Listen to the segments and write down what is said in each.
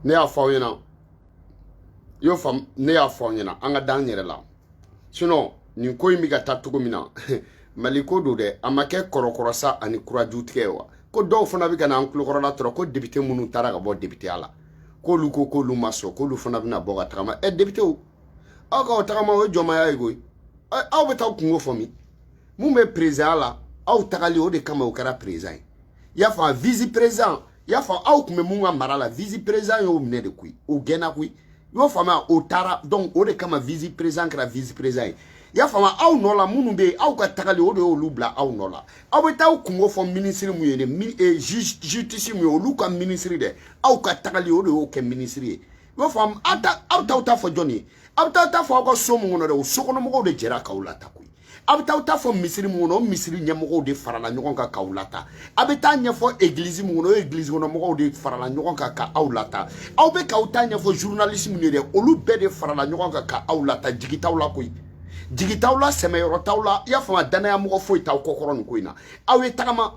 ne y'a fɔ aw ɲɛna y'o faamu ne y'a fɔ aw ɲɛna an ka d'an yɛrɛ la sinon nin ko in bɛ ka taa cogo min na Mali ko don dɛ a ma kɛ kɔrɔkɔrɔsa ani kurajutigɛ wa ko dɔw fana bɛ ka na an tulokɔrɔla tɔrɔ ko député minnu taara ka bɔ députéya la k'olu ko k'olu ma sɔn k'olu fana bɛna bɔ ka tagama députéw aw ka o tagama o ye jɔnmaya ye koyi aw bɛ taa kungo fɔ min mun bɛ président la aw tagali o de kama o kɛra président ye y'a fɔ vice président y'a fɔ aw tun bɛ mun ka mara la vice président y'o minɛ de koyi o gɛnna koyi y'o faamuya o taara donc o de kama vice président kɛra vice président ye y'a faamuya aw nɔ la minnu bɛ yen aw ka tagali o de y'olu bila aw nɔ la aw bɛ taa kungo fɔ ministre mun ye dɛ justice mun ye olu ka ministre dɛ aw ka tagali o de y'o kɛ ministre ye y'o faamu aw t'aw ta fɔ jɔn ye aw bɛ taa fɔ aw ka so mun kɔnɔ dɛ o sokɔnɔmɔgɔw de jɛra k'aw lata koyi a bɛ taa fɔ misiri mun kɔnɔ o misiri ɲɛmɔgɔw de farala ɲɔgɔn kan k'aw lata a bɛ taa ɲɛfɔ église mun kɔnɔ o église kɔnɔmɔgɔw de farala ɲɔgɔn kan k'aw lata aw bɛ k'aw ta ɲɛfɔ journaliste mun ye dɛ olu bɛɛ de farala ɲɔgɔn kan k'aw lata jigi t'aw la koyi jigi t'aw la sɛmɛyɔrɔ t'aw la i y'a faamu danaya mɔgɔ foyi t'aw kɔkɔrɔ nin ko in na aw ye tagama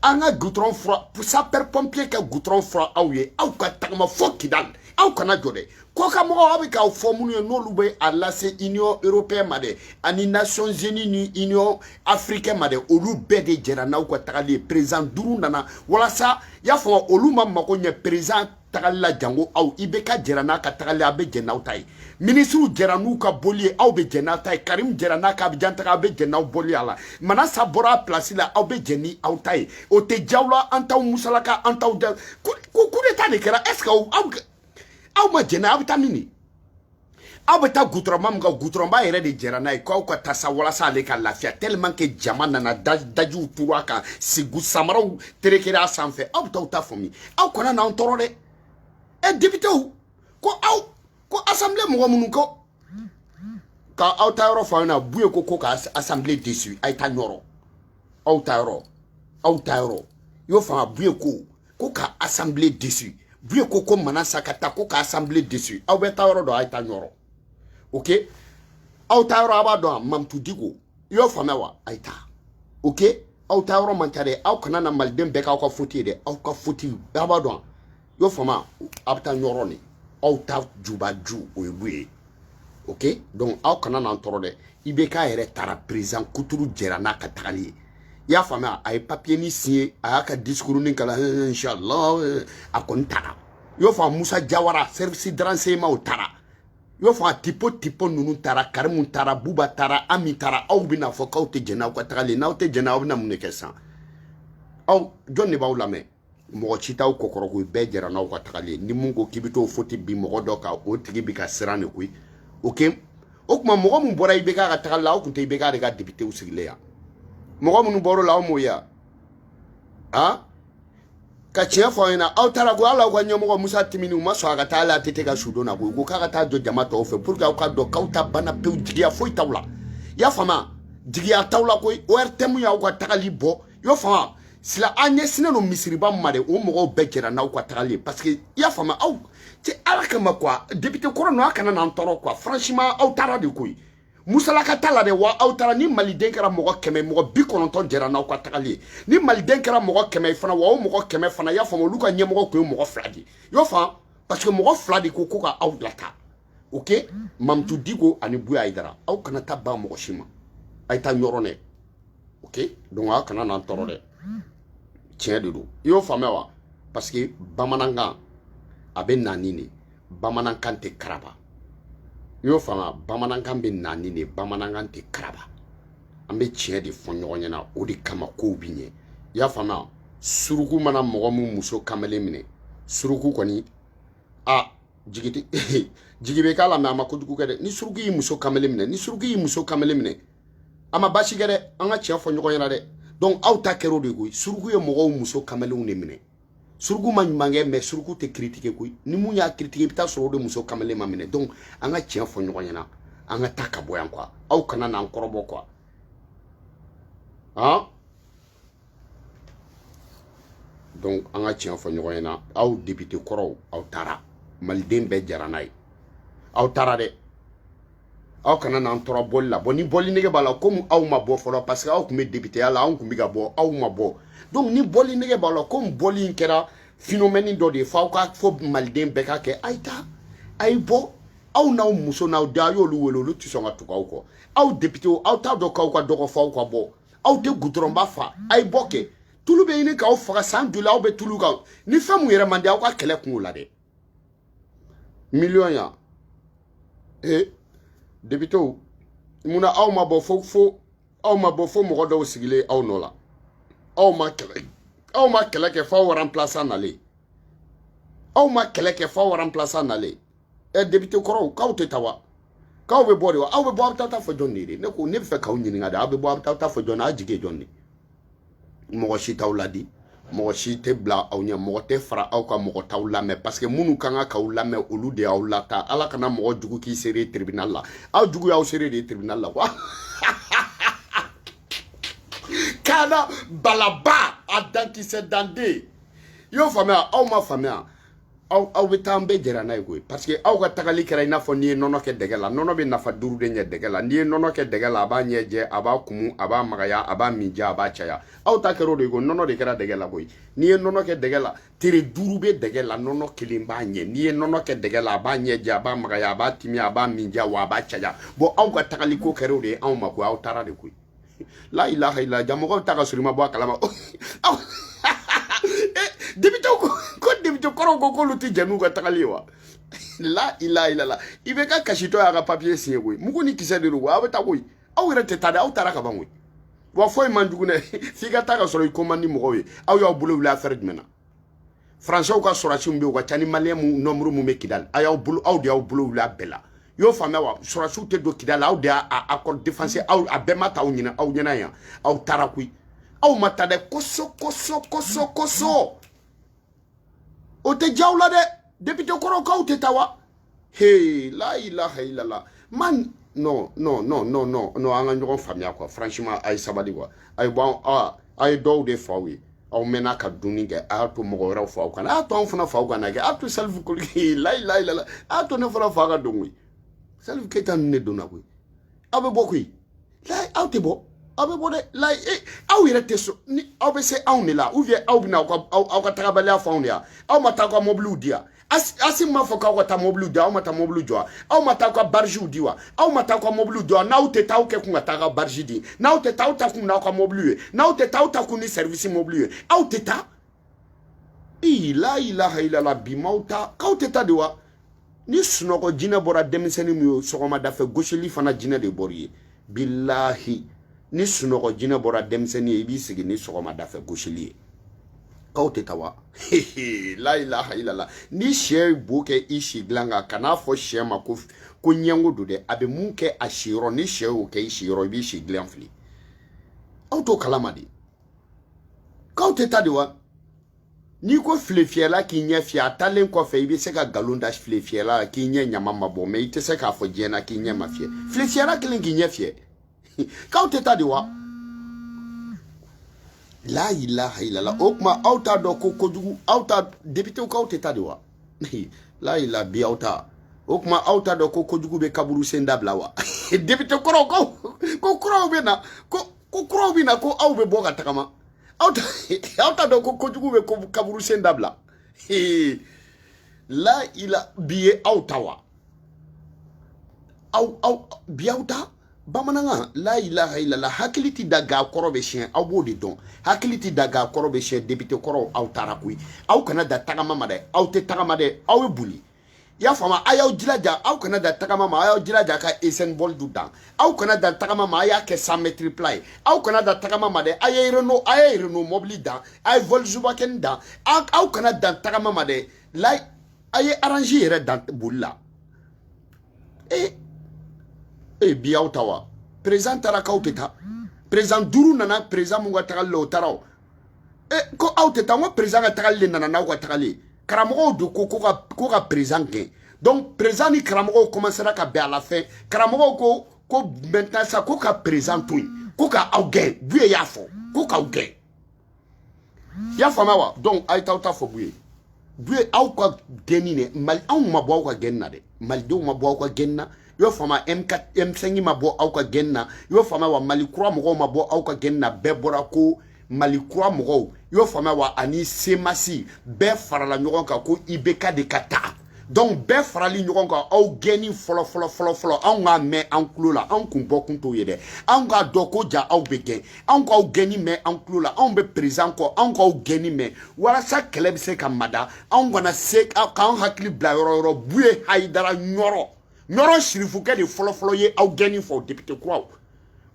an ka goudron fura sapeur pompier ka goudron fura aw ye aw ka tagama fɔ Kidal aw kana jɔ dɛ ko ka mɔgɔw aw bɛ k'aw fɔ minnu ye n'olu bɛ a lase Union européenne ma dɛ ani Nations Unies ni Union africaine ma dɛ olu bɛɛ de jɛra n'aw ka tagali ye président duuru nana walasa i y'a faamu olu ma mago ɲɛ président tagali la jango aw i bɛ ka jɛra n'a ka tagali a bɛ jɛ n'aw ta ye ministres jɛra n'u ka boli ye aw bɛ jɛ n'aw ta ye Karim jɛra n'a ka Abidjan taga a bɛ jɛ n'aw boli a la Manasa bɔra a place la aw bɛ jɛ ni aw ta ye o tɛ diyaw la an t'aw musalaka an t'aw da coup d'état de kɛra est ce que aw ma jɛna aw bɛ taa min aw bɛ taa goudron min kan goudron ba yɛrɛ de jɛra n'a ye k'aw ka taa sa walasa ale ka lafiya tellement que jama nana dajiw turu a kan samaraw terekera a sanfɛ aw bɛ taa ta fɔ min aw kana n'anw tɔɔrɔ dɛ députéw ko aw ko assemblée mɔgɔ minnu ko ka aw ta yɔrɔ fɔ aw ɲɛna Buye ko ka assemblée déçu a ye taa ɲɔrɔ aw ta yɔrɔ y'o faamu Buye ko ka assemblée déçu Buye ko Manasa ka taa ko ka assemblée déçu aw bɛ taa yɔrɔ dɔn a ye taa ɲɔrɔ ok aw ta yɔrɔ a b'a dɔn Mamutu Diko y'o faamuya wa a ye taa ok aw ta yɔrɔ man ca dɛ aw kana na maliden bɛɛ k'aw ka faute ye dɛ aw ka faute a b'a dɔn y'o faamuya a bɛ taa ɲɔrɔ de aw ta jubaju o ye Buye ok donc aw kana n'an tɔɔrɔ dɛ IBK yɛrɛ taara président Kuturu jɛra n'a ka tagali ye i y'a faamuya a ye papier ni signé a y'a ka discours ni kalan inchallah a kɔni taara i y'o faamu Musa Jawara service de renseignement o taara i y'o faamu tipo ninnu taara Karimu taara Buba taara Ami taara aw bɛna fɔ k'aw tɛ jɛn n'aw ka tagali n'aw tɛ jɛn aw bɛna mun de kɛ sisan aw jɔn de b'aw lamɛn mɔgɔ ci t'aw kɔkɔrɔ koyi bɛɛ jɛra n'aw ka tagali ni mun ko k'i bɛ t'o faute bin mɔgɔ dɔ kan o tigi bɛ ka siran de koyi ok o tuma mɔgɔ min bɔra IBK ka tagali la aw tun tɛ IBK de ka député sigilen yan mɔgɔ minnu bɔr'o la aw m'o ye a ka tiɲɛ fɔ aw ɲɛna aw taara ko hali aw ka ɲɛmɔgɔ Musa Timini u ma sɔn a ka taa hali ATT ka sudon na koyi ko k'a ka taa jɔ jama tɔw fɛ pour que aw ka dɔn k'aw ta banna pewu jigiya foyi t'aw la i y'a faamuya jigiya t'aw la koyi ORTM y'aw ka tagali bɔ i y'o faamuya sila an ɲɛsinnen don misiriba min ma de o mɔgɔw bɛɛ jɛra n'aw ka tagali ye parce que i y'a faamuya aw cɛ ala kama quoi député kɔrɔ ninnu a kana n'an tɔɔrɔ quoi franchement aw taara de koyi musalaka t'a la dɛ wa aw taara ni maliden kɛra mɔgɔ 100 mɔgɔ 90 jɛra n'aw ka tagali ye ni maliden kɛra mɔgɔ 100 fana wa o mɔgɔ 100 fana i y'a faamu olu ka ɲɛmɔgɔ tun ye mɔgɔ 2 de i y'o faamu parce que mɔgɔ 2 de ko ka aw lata ok Mamutu Diko ani Buye Ayidara aw kana taa ban mɔgɔ si ma a ye taa ɲɔrɔ dɛ ok donc aw kana n'an tɔɔrɔ dɛ tiɲɛ de don i y'o faamuya wa parce que bamanankan a bɛ nani de bamanankan tɛ karaba i y'o faamuya bamanankan bɛ nani de bamanankan tɛ karaba an bɛ tiɲɛ de fɔ ɲɔgɔn ɲɛna o de kama kow bɛ ɲɛ i y'a faamuya suruku mana mɔgɔ min muso kamalen minɛ suruku kɔni a jigi bɛ k'a la mɛ a ma kojugu kɛ dɛ ni suruku y'i muso kamalen minɛ a ma baasi kɛ dɛ an ka tiɲɛ fɔ ɲɔgɔn ɲɛna dɛ donc aw ta kɛra o de koyi suruku ye mɔgɔw muso kamalenw de minɛ suruku ma ɲuman kɛ mais suruku tɛ critiquer koyi ni mun y'a critiquer i bɛ taa sɔrɔ o de muso kamalen ma minɛ donc an ka tiɲɛ fɔ ɲɔgɔn ɲɛna an ka taa ka bɔ yan quoi aw kana n'an kɔrɔbɔ quoi han donc an ka tiɲɛ fɔ ɲɔgɔn ɲɛna aw député kɔrɔw aw taara maliden bɛɛ jara n'a ye aw taara dɛ aw kana n'an tɔɔrɔ bɔli la bon ni bɔli nege b'a la comme aw ma bɔ fɔlɔ parce que aw tun bɛ députéya la anw tun bɛ ka bɔ aw ma bɔ donc ni bɔli nege b'a la comme bɔli in kɛra phénomène dɔ de fa ka fo maliden bɛɛ ka kɛ ayi ta ayi bɔ aw n'aw muso n'aw da y'olu wele olu tɛ sɔn ka tugu aw kɔ aw député aw t'a dɔn k'aw ka dɔgɔ f'aw ka bɔ aw tɛ goudronba fa ayi bɔ kɛ tulu bɛ ɲini k'aw faga san joli aw bɛ tulu kan ni fɛn mun yɛrɛ man di aw ka kɛlɛ kungo la dɛ million ya député munna aw ma bɔ fo mɔgɔ dɔw sigilen aw nɔ la aw ma kɛlɛ kɛ f'aw remplaçant nalen aw ma kɛlɛ kɛ f'aw remplaçant nalen député kɔrɔw k'aw tɛ taa wa k'aw bɛ bɔ de wa aw bɛ bɔ aw bɛ taa fɔ jɔn de ne ko ne bɛ fɛ k'aw ɲininka de aw bɛ bɔ aw bɛ taa fɔ jɔn na aw jigi ye jɔn de mɔgɔ si t'aw ladi mɔgɔ si tɛ bila aw ɲɛ mɔgɔ tɛ fara aw ka mɔgɔ t'aw lamɛn parce que minnu kan ka k'aw lamɛn olu de y'aw lata ala kana mɔgɔ jugu k'i seere tribunal la aw jugu y'aw seere de tribunal la wa kana balaba a dankisɛ dande y'o faamuya aw ma faamuya aw bɛ taa an bɛɛ jɛra n'a ye koyi parce que aw ka tagali kɛra i n'a fɔ n'i ye nɔnɔ kɛ dɛgɛ la nɔnɔ bɛ nafa 5 de ɲɛ dɛgɛ la n'i ye nɔnɔ kɛ dɛgɛ la a b'a ɲɛ jɛ a b'a kumu a b'a magaya a b'a min ja a b'a caya aw ta kɛra o de ko nɔnɔ de kɛra dɛgɛ la koyi n'i ye nɔnɔ kɛ dɛgɛ la tere 5 bɛ dɛgɛ la nɔnɔ 1 b'a ɲɛ n'i ye nɔnɔ kɛ dɛgɛ la a b'a ɲɛ jɛ a b'a magaya a b'a timi a b'a min ja wa a b'a caya bon aw ka tagali ko kɛra o de ye anw ma koyi aw taara de koyi la ilaha illa jamɔgɔw ta ka sɔrɔ i ma bɔ a kalama aw député ko député kɔrɔw ko k'olu tɛ jɛn n'u ka tagali ye wa la ilaha illallah i bɛ ka kasitɔ y'a ka papier signé koyi mugu ni kisɛ de don aw bɛ taa koyi aw yɛrɛ tɛ taa dɛ aw taara ka ban koyi wa foyi man jugu dɛ f'i ka taa ka sɔrɔ i ko man di mɔgɔw ye aw y'aw bolo wuli affaire jumɛn na français ka sɔrɔsiw bɛ yen u ka ca ni malien nombre mun bɛ Kidali aw de y'aw bolo wuli a bɛɛ la y'o faamuya wa sɔrɔsiw tɛ don Kidali aw de y'a accord défense aw a bɛɛ ma ta aw ɲɛna yan aw taara koyi aw ma taa dɛ koso o tɛ diya aw la dɛ député kɔrɔw k'aw tɛ taa wa hey la ilaha illallah man non an ka ɲɔgɔn faamuya quoi franchement a ye sabali quoi a ye bɔ a ye dɔw de fa aw ye aw mɛnna ka dunni kɛ a y'a to mɔgɔ wɛrɛw fa aw kan a y'a to anw fana fa aw kana kɛ a y'a to Salif Koliki la ilaha illallah a y'a to ne fana fa ka don koyi Salif Keita ninnu de donna koyi aw bɛ bɔ koyi la aw tɛ bɔ aw bɛ bɔ dɛ la aw yɛrɛ tɛ so ni aw bɛ se anw de la ou bien aw bɛna aw ka tagabaliya fɔ anw de ya aw ma taa aw ka mobiliw di yan Asi m'a fɔ k'aw ka taa mobiliw di aw ma taa mobiliw jɔ aw ma taa aw ka bargew di wa aw ma taa aw ka mobiliw jɔ n'aw tɛ taa aw kɛ kun ka taa aw ka barge di n'aw tɛ taa aw ta kun n'aw ka mobiliw ye n'aw tɛ taa aw ta kun ni service mobiliw ye aw tɛ taa la ilaha illallah bi m'aw ta k'aw tɛ taa de wa ni sunɔgɔ jinɛ bɔra denmisɛnnin min ye sɔgɔmada fɛ gosili fana jinɛ de bɔr'i ye bilahi ni sunɔgɔ jinɛ bɔra denmisɛnnin ye i b'i sigi ni sɔgɔmada fɛ gosili ye k'aw tɛ taa wa la ilaha illallah ni sɛ ye bo kɛ i si dilan kan kan'a fɔ sɛ ma ko ɲɛngo don dɛ a bɛ mun kɛ a si yɔrɔ ni sɛ y'o kɛ i si yɔrɔ i b'i si dilan fili aw t'o kalama de k'aw tɛ taa de wa n'i ko filefiyɛla k'i ɲɛ fiyɛ a taalen kɔfɛ i bɛ se ka nkalon da filefiyɛla la k'i ɲɛ ɲama ma bɔ mɛ i tɛ se k'a fɔ diɲɛ na k'i ɲɛ ma fiyɛ filefiyɛla kelen k'i ɲɛ fiyɛ k'aw tɛ taa de wa la ilaha illallah o kuma aw t'a dɔn ko kojugu aw ta député k'aw tɛ taa de wa la ilaha bi aw ta o kuma aw t'a dɔn ko kojugu bɛ kaburu sen dabila wa député kɔrɔw ko kuraw bɛ na ko kuraw bɛ na ko aw bɛ bɔ ka tagama aw t'a dɔn ko kojugu bɛ kaburu sen dabila la ilaha bi ye aw ta wa aw bi aw ta bamanankan la ilaha illallah hakili tɛ da ga kɔrɔ bɛ siɲɛ aw b'o de dɔn hakili tɛ da ga kɔrɔ bɛ siɲɛ député kɔrɔ aw taara koyi aw kana da tagama ma dɛ aw tɛ tagama dɛ aw ye boli i y'a faamu a y'aw jilaja aw kana da tagama ma a y'aw jilaja ka esen bol du dan aw kana da tagama ma a y'a kɛ 100 mètres plat ye aw kana da tagama ma dɛ a ye Renault mobili dan a ye Volkswagen dan aw kana da tagama ma dɛ la a ye arrange yɛrɛ dan boli la bi aw ta wa président taara k'aw tɛ taa président 5 nana président mun ka tagali la o taara o ko aw tɛ taa n ko président ka tagali de nana n'aw ka tagali ye karamɔgɔw don ko ka président gɛn donc président ni karamɔgɔw commencera ka bɛn à la fin karamɔgɔw ko maintenant sa ko ka président to yen ko ka aw gɛn Buye y'a fɔ ko k'aw gɛn i y'a faamuya wa donc a ye taa aw ta fɔ Buye aw ka gɛnni dɛ Mali anw ma bɔ aw ka gɛnni na dɛ malidenw ma bɔ aw ka gɛnni na i y'o faamuya M4 M5 ma bɔ aw ka gɛnni na i y'o faamuya wa Mali kura mɔgɔw ma bɔ aw ka gɛnni na bɛɛ bɔra ko Malikura mɔgɔw yo fama wa ani semasi bɛɛ farala ɲɔgɔn kan ko IBK de ka taa donc bɛɛ farali ɲɔgɔn kan aw gɛni fɔlɔ anw ka mɛn an kulo la anw kun bɔ kun t'o ye dɛ anw ka dɔn ko ja aw bɛ gɛn anw k'aw gɛni mɛn an kulo la anw bɛ président kɔ anw k'aw gɛni mɛn walasa kɛlɛ bɛ se ka mada anw kana se k'an hakili bila yɔrɔ Buye Hayidara Ɲɔrɔ Sirifukɛ de fɔlɔ ye aw gɛni fɔ député kuraw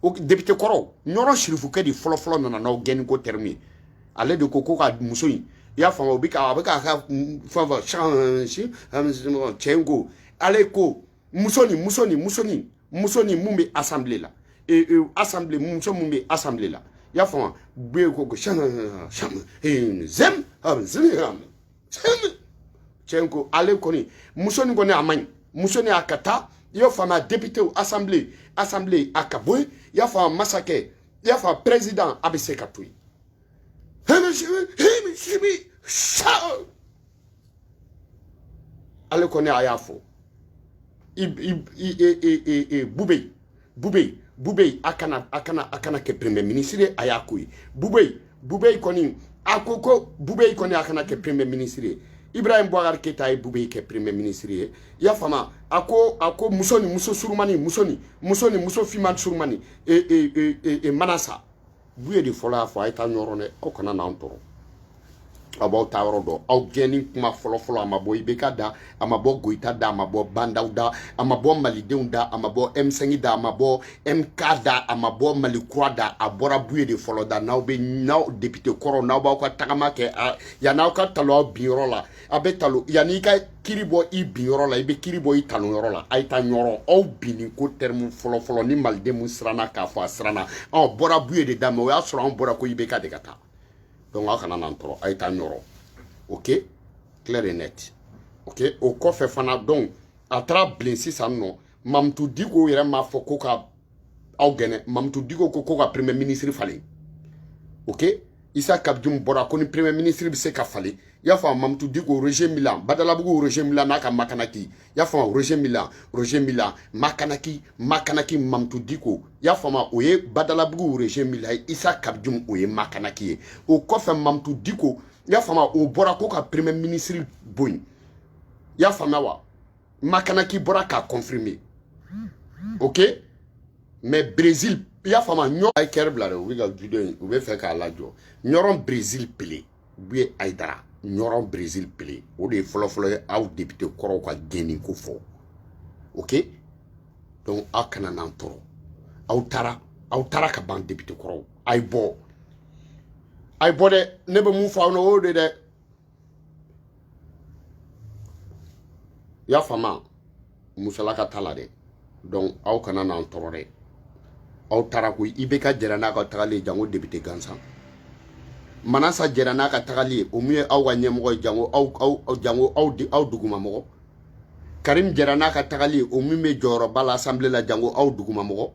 o député kɔrɔw Ɲɔrɔ Sirifukɛ de fɔlɔ nana n'aw gɛni ko terme ye ale de ko ka muso in y'a faamu o bɛ ka cɛngo ale ko muso ni mun bɛ assemblée la assemblée muso mun bɛ assemblée la y'a faamu Buye ko cɛngo ale kɔni muso ni kɔni a man ɲi muso ni a ka taa y'a faamu député assemblée a ka bɔ yen y'a faamu masakɛ y'a faamu président a bɛ se ka to yen ale kɔni a y'a fɔ Bube a kana kɛ premier ministre a y'a ko ye Bube kɔni a ko Bube kɔni a kana kɛ premier ministre ye Ibrahim Boubacar Keita ye Bube kɛ premier ministre ye y'a faamu a ko muso surumani muso fiman surumani Manasa Buye de fɔlɔ y'a fɔ a ye taa ɲɔrɔ dɛ aw kana n'an tɔrɔ a b'aw ta yɔrɔ dɔn aw gɛnni kuma fɔlɔ a ma bɔ IBK da a ma bɔ Goyita da a ma bɔ Bandaw da a ma bɔ Malidenw da a ma bɔ M5 da a ma bɔ MK da a ma bɔ Malikura da a bɔra Buye de fɔlɔ da n'aw député kɔrɔ n'aw b'aw ka tagama kɛ yan'aw ka talo aw binyɔrɔ la a bɛ talo yan'i ka kiri bɔ i binyɔrɔ la i bɛ kiri bɔ i talonyɔrɔ la a ye taa ɲɔrɔ aw binni ko terme fɔlɔ ni Maliden mun siranna k'a fɔ a siranna bɔra Buye de da mais o y'a sɔrɔ anw bɔra ko IBK de ka taa donc aw kana n'an tɔrɔ a ye taa ɲɔrɔ ok clair et net ok o kɔfɛ fana donc a taara bilen sisan nɔ Mamutu Diko yɛrɛ m'a fɔ ko ka aw gɛnɛ Mamutu Diko ko ka premier ministre falen ok Issa Kabdum bɔra ko ni premier ministre bɛ se ka falen y'a faamu Mamutu Diko Roger Milan Badalabugu Roger Milan n'a ka Makanaki y'a faamu Roger Milan Makanaki Mamutu Diko y'a faamu o ye Badalabugu Roger Milan Issa Kabdum o ye Makanaki ye o kɔfɛ Mamutu Diko y'a faamu o bɔra ko ka premier ministre boyin y'a faamu wa Makanaki bɔra k'a confirmer ok mais Brésil y'a faamu ɲɔ ay kɛrɛ bila dɛ u bɛ ka vidéo in u bɛ fɛ k'a lajɔ ɲɔrɔn Brésil pele Buye Hayidara ɲɔrɔn Brésil pele o de ye fɔlɔ ye aw député kɔrɔw ka gɛnni ko fɔ ok donc aw kana n'an tɔrɔ aw taara ka ban député kɔrɔw a ye bɔ dɛ ne bɛ mun fɔ aw ɲɛna o de dɛ y'a faamu musolaka t'a la dɛ donc aw kana n'an tɔrɔ dɛ aw taara ko IBK jɛra n'a ka tagali jango député gansan Manasa jɛra n'a ka tagali o mun ye aw ka ɲɛmɔgɔ ye jango aw dugumamɔgɔ Karim jɛra n'a ka tagali o mun bɛ jɔyɔrɔba la assemblée la jango aw dugumamɔgɔ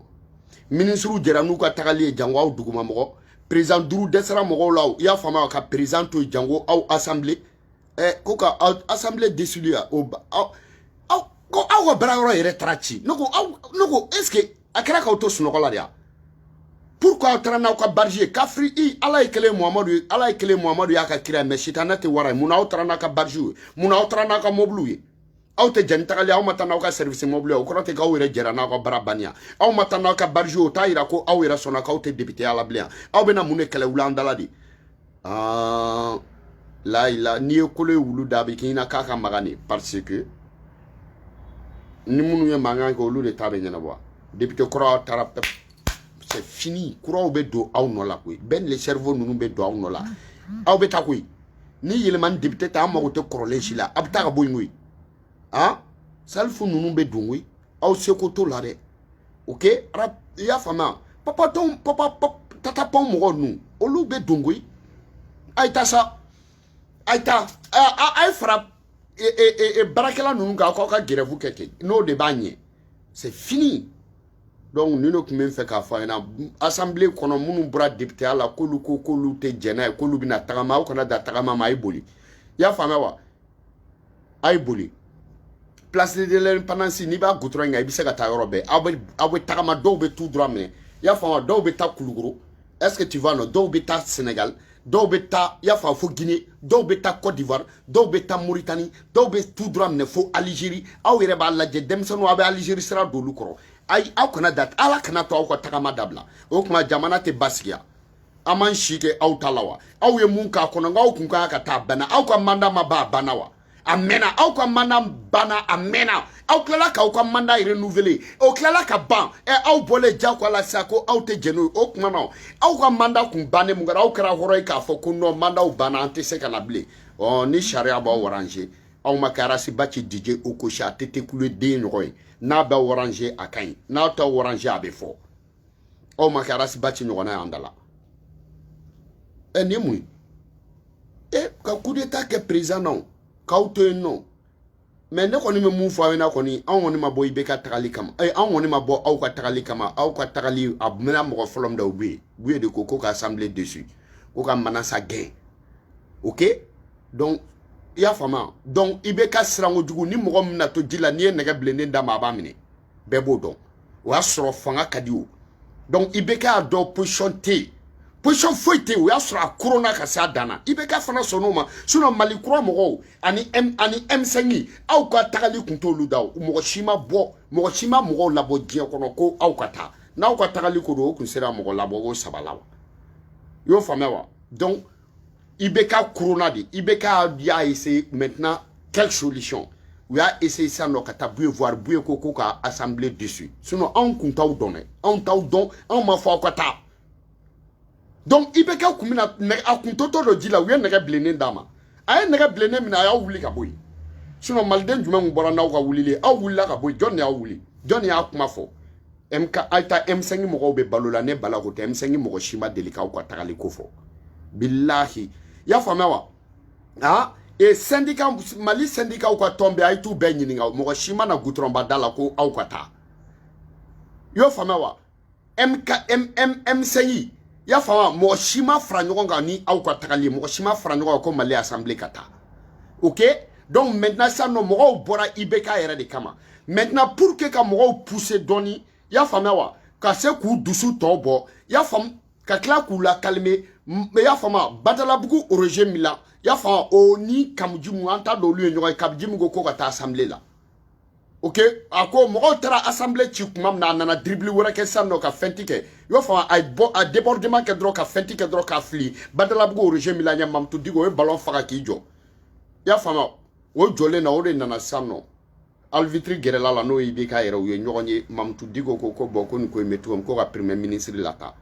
ministre jɛra n'u ka tagali ye jango aw dugumamɔgɔ président duru dɛsɛra mɔgɔw la i y'a faamu ka président to jango aw assemblée ko ka assemblée dissolu aw ka baara yɔrɔ yɛrɛ taara ci ne ko est-ce que a kɛra k'aw to sunɔgɔ la de ya pourquoi aw taara n'aw ka barge ye kafiri ala ye kelen Muhamadu y'a ka kira mais sitana tɛ wara ye mun na aw taara n'a ka barge ye mun na aw taara n'a ka mobile ye aw tɛ jɛni tagali aw ma taa n'aw ka service mobile ye o kɔrɔ tɛ k'aw yɛrɛ jɛra n'aw ka baara banniya aw ma taa n'aw ka barge ye o t'a yira ko aw yɛrɛ sɔnna k'aw tɛ député ya la bilen aw bɛna mun de kɛlɛ wuli an dala de n'i ye kolo ye wulu da bɛ k'i na k'a ka magan de parce que ni minnu ye mankan kɛ olu de ta bɛ ɲɛnabɔ député kɔrɔ taara c'est fini kuraw bɛ don aw nɔ la koyi bɛɛ le cerveau ninnu bɛ don aw nɔ la aw bɛ taa koyi ni yɛlɛmani député ta an mago tɛ kɔrɔlen si la a bɛ taa ka bɔ yen koyi salifu ninnu bɛ don koyi aw seko t'o la dɛ ok i y'a faamuya tatapɔn mɔgɔw ninnu olu bɛ don koyi a ye taa sa a ye fara baarakɛla ninnu kan aw ka grève kɛ ten n'o de b'a ɲɛ c'est fini donc ni ne tun bɛ fɛ k'a fɔ a ɲɛna assemblée kɔnɔ minnu bɔra député ya la k'olu ko k'olu tɛ jɛn n'a ye k'olu bɛna tagama aw kana da tagama ma a ye boli i y'a faamuya wa a ye boli place de l'indépendance n'i b'a goudron kan i bɛ se ka taa yɔrɔ bɛɛ aw bɛ tagama dɔw bɛ tout droit minɛ i y'a faamuya dɔw bɛ taa Kulukoro est-ce que tu vois non dɔw bɛ taa Sénégal dɔw bɛ taa i y'a fɔ fo Guinée dɔw bɛ taa Côte d'Ivoire dɔw bɛ taa Mauritanie dɔw bɛ tout droit minɛ fo Algérie aw yɛrɛ b'a lajɛ denmisɛnninw aw bɛ Algérie sira d'olu kɔrɔ ayi aw kana da Ala kana to aw ka tagama dabila o tuma jamana tɛ basigiya a man si kɛ aw ta la wa aw ye mun k'a kɔnɔ nka aw kun kan ka taa banna aw ka mandat ma ban a banna wa a mɛnna aw ka mandat banna a mɛnna aw tilala k'aw ka mandat renouveler o tilala ka ban aw bɔlen jagoya la sisan ko aw tɛ jɛn n'o ye o tuma na aw ka mandat kun bannen mun kɛra aw kɛra hɔrɔn ye k'a fɔ ko non mandat banna an tɛ se ka na bilen ni sariya b'aw arranger aw ma kɛ Arasiba ci DJ Okocha a tɛ t'écouler den ɲɔgɔn ye n'a b'aw arranger a ka ɲi n'a t'aw arranger a bɛ fɔ aw ma kɛ Arasiba ci ɲɔgɔnna y'an da la nin ye mun ye ka coup d'état kɛ président na k'aw to yen nɔ mais ne kɔni bɛ mun fɔ aw ɲɛna kɔni anw kɔni ma bɔ IBK tagali kama anw kɔni ma bɔ aw ka tagali kama aw ka tagali a mɛna mɔgɔ fɔlɔ min da o bɛ yen Buye de ko ka assemblée dessus ko ka Manasa gɛn ok donc i y'a faamu donc IBK siranko jugu ni mɔgɔ min na to ji la n'i ye nɛgɛ bilennen d'a ma a b'a minɛ bɛɛ b'o dɔn o y'a sɔrɔ fanga ka di o donc IBK y'a dɔn position tɛ yen position foyi tɛ yen o y'a sɔrɔ a koronna ka se a dan na IBK fana sɔnn'o ma sinon Mali kura mɔgɔw ani M5 aw ka tagali kun t'olu da o mɔgɔ si ma mɔgɔw labɔ diɲɛ kɔnɔ ko aw ka taa n'aw ka tagali ko don o kun sera mɔgɔ labɔ o saba la wa i y'o faamuya wa donc IBK koronna de IBK y'a essayé maintenant quelle solution u y'a essayé sisan nɔ ka taa Buye voir Buye ko ka assemblée dessus sinon anw kun t'aw dɔn dɛ anw t'aw dɔn anw ma fɔ aw ka taa donc IBK kun bɛna a kun to dɔ ji la u ye nɛgɛ bilennen d'a ma a ye nɛgɛ bilennen minɛ a y'aw wuli ka bɔ yen sinon maliden jumɛn kun bɔra n'aw ka wulili aw wulila ka bɔ yen jɔn de y'aw wuli jɔn de y'a kuma fɔ aw ta M5 mɔgɔw bɛ balo la ne bala ko tɛ M5 mɔgɔ si ma deli k'aw ka tagali ko fɔ bilahi i y'a faamuya wa syndicat Mali syndicat ka tɔn bɛ a ye t'u bɛɛ ɲininka mɔgɔ si ma na goudron ba da la ko aw ka taa i y'o faamuya wa M5 y'a faamu mɔgɔ si ma fara ɲɔgɔn kan ni aw ka tagali mɔgɔ si ma fara ɲɔgɔn kan ko Mali assemblée ka taa ok donc maintenant ça no mɔgɔw bɔra IBK yɛrɛ de kama maintenant pour que ka mɔgɔw pousser dɔɔni y'a faamuya wa ka se k'u dusu tɔ bɔ y'a faamu ka tila k'u la calmer y'a faamu Badalabugu origine min la y'a faamu o ni Kamujimu an t'a dɔn olu ye ɲɔgɔn ye Kamujimu ko ka taa assemblée la ok a ko mɔgɔw taara assemblée ci kuma min na a nana dribble wɛrɛ kɛ sisan nɔ ka fɛn ti kɛ i b'a fɔ a débordement kɛ dɔrɔn ka fɛn ti kɛ dɔrɔn k'a fili Badalabugu origine min la ɲɛ Mamutu Diko o ye ballon faga k'i jɔ i y'a faamu o jɔlen na o de nana sisan nɔ Alvitri gɛrɛla la n'o ye IBK yɛrɛ u ye ɲɔgɔn ye Mamutu Diko ko bon ko nin ko in bɛ cogo min ko ka premier ministre lata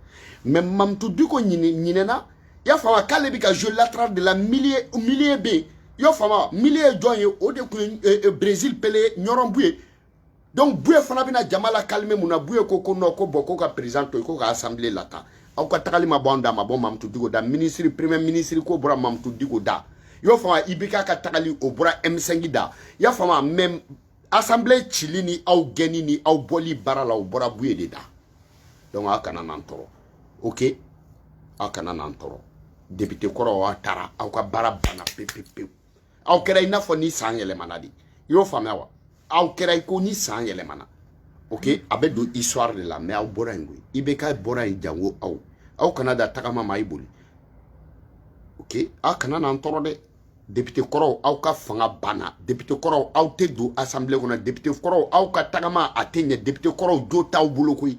mais Mamutu Diko ɲinɛna i y'a faamu k'ale bɛ ka jouer latéral de la milieu bɛ yen i y'a faamu milieu jɔn ye o de kun ye Brésil Pelé ɲɔrɔn Buye donc Buye fana bɛna jama la calmer mun na Buye ko non ko bon ko ka président to ko ka assemblée lata aw ka tagali ma bɔ an da ma bɔ Mamutu Diko da ministre premier ministre ko bɔra Mamutu Diko da i y'a faamu IBK ka tagali o bɔra M5 da i y'a faamu même assemblée cili ni aw gɛnni ni aw bɔli baara la o bɔra Buye de da donc aw kana n'an tɔɔrɔ ok aw kana n'an tɔɔrɔ député kɔrɔ aw taara aw ka baara banna pepepewu aw kɛra i n'a fɔ ni san yɛlɛmana de i y'o faamuya wa aw kɛra i ko ni san yɛlɛmana ok a bɛ don histoire de la mais aw bɔra yen koyi IBK bɔra yen jango aw kana da tagama ma i boli ok aw kana n'an tɔɔrɔ dɛ député kɔrɔw aw ka fanga banna député kɔrɔw aw tɛ don assemblée kɔnɔ député kɔrɔw aw ka tagama a tɛ ɲɛ député kɔrɔw jo t'aw bolo koyi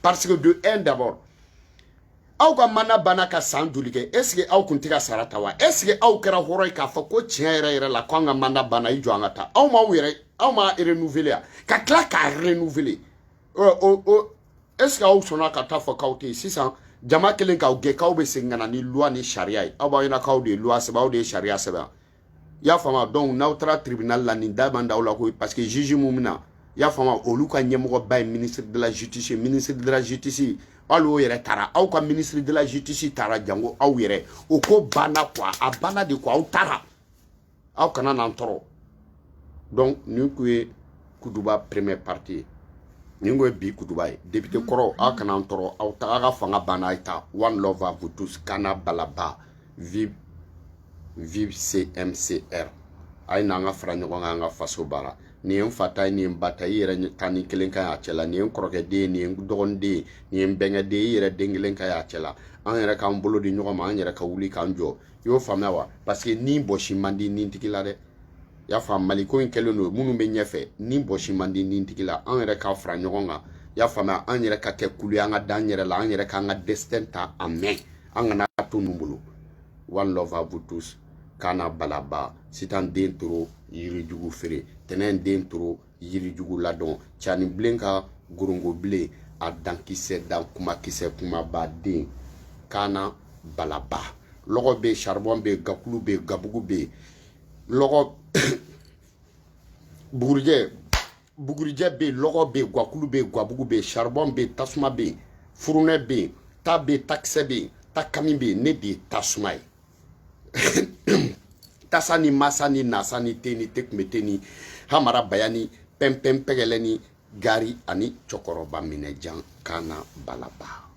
parce que de un d'abord aw ka mana banna ka san joli kɛ est-ce que aw kun tɛ ka sara ta wa est-ce que aw kɛra hɔrɔn ye k'a fɔ ko tiɲɛ yɛrɛ la ko an ka mana banna i jɔ an ka taa aw ma renouveler yan ka tila k'a renouveler est-ce que aw sɔnna ka taa fɔ k'aw tɛ yen sisan jama kelen k'aw gɛn k'aw bɛ segin ka na ni loi ni sariya ye aw b'a ɲɛna k'aw de ye loi sɛbɛn aw de ye sariya sɛbɛn i y'a faamu donc n'aw taara tribunal la nin da man d'aw la ko parce que juge mun bɛna i y'a faamu olu ka ɲɛmɔgɔba ye ministre de la justice hali o yɛrɛ taara aw ka ministre de la justice taara jango aw yɛrɛ o ko banna quoi a banna de quoi aw taara aw kana n'an tɔɔrɔ donc nin kun ye Kuduba première partie ye nin ko ye bi Kuduba ye député kɔrɔ aw kana n'an tɔɔrɔ aw taga ka fanga banna a ye taa one love à vous tous Kana Balaba vive CMCR ay na nga fara ɲɔgɔn kan an ka faso baara ni ye n fa ta ye ni ye n ba ta i yɛrɛ ta ni kelen ka y'a cɛ la ni ye n kɔrɔkɛ den ni ye n dɔgɔnin den ni ye n bɛnkɛ den i yɛrɛ den kelen ka y'a cɛ la an yɛrɛ k'an bolo di ɲɔgɔn ma an yɛrɛ ka wuli k'an jɔ i y'o faamuya wa parce que ni bɔsi man di nin tigi la dɛ y'a faamu maliko in kɛlen don minnu bɛ ɲɛfɛ ni bɔsi man di nin tigi la an yɛrɛ k'a fara ɲɔgɔn kan y'a faamuya an yɛrɛ ka kɛ kulu ye an ka dan yɛrɛ la an yɛrɛ k'an ka destin ta a mɛn an kana to ninnu bolo one love à vous tous kana balaba sitan den toro yirijugu feere tɛnɛn den toro yirijugu ladɔn cani bilen ka gorongo bilen a dankisɛ dan kumakisɛ kumaba den kana balaba lɔgɔ bɛ charbon bɛ gakulu bɛ gabugu bɛ lɔgɔ bugurijɛ bɛ lɔgɔ bɛ gakulu bɛ gabugu bɛ charbon bɛ tasuma bɛ furunɛ bɛ ta bɛ takisɛ bɛ ta kami bɛ ne de ye tasuma ye tasa ni masa ni nasa ni te ni te kun bɛ te ni hamara baya ni pɛnpɛn pɛgɛlɛ ni gari ani cɛkɔrɔba minɛ jan kana balaba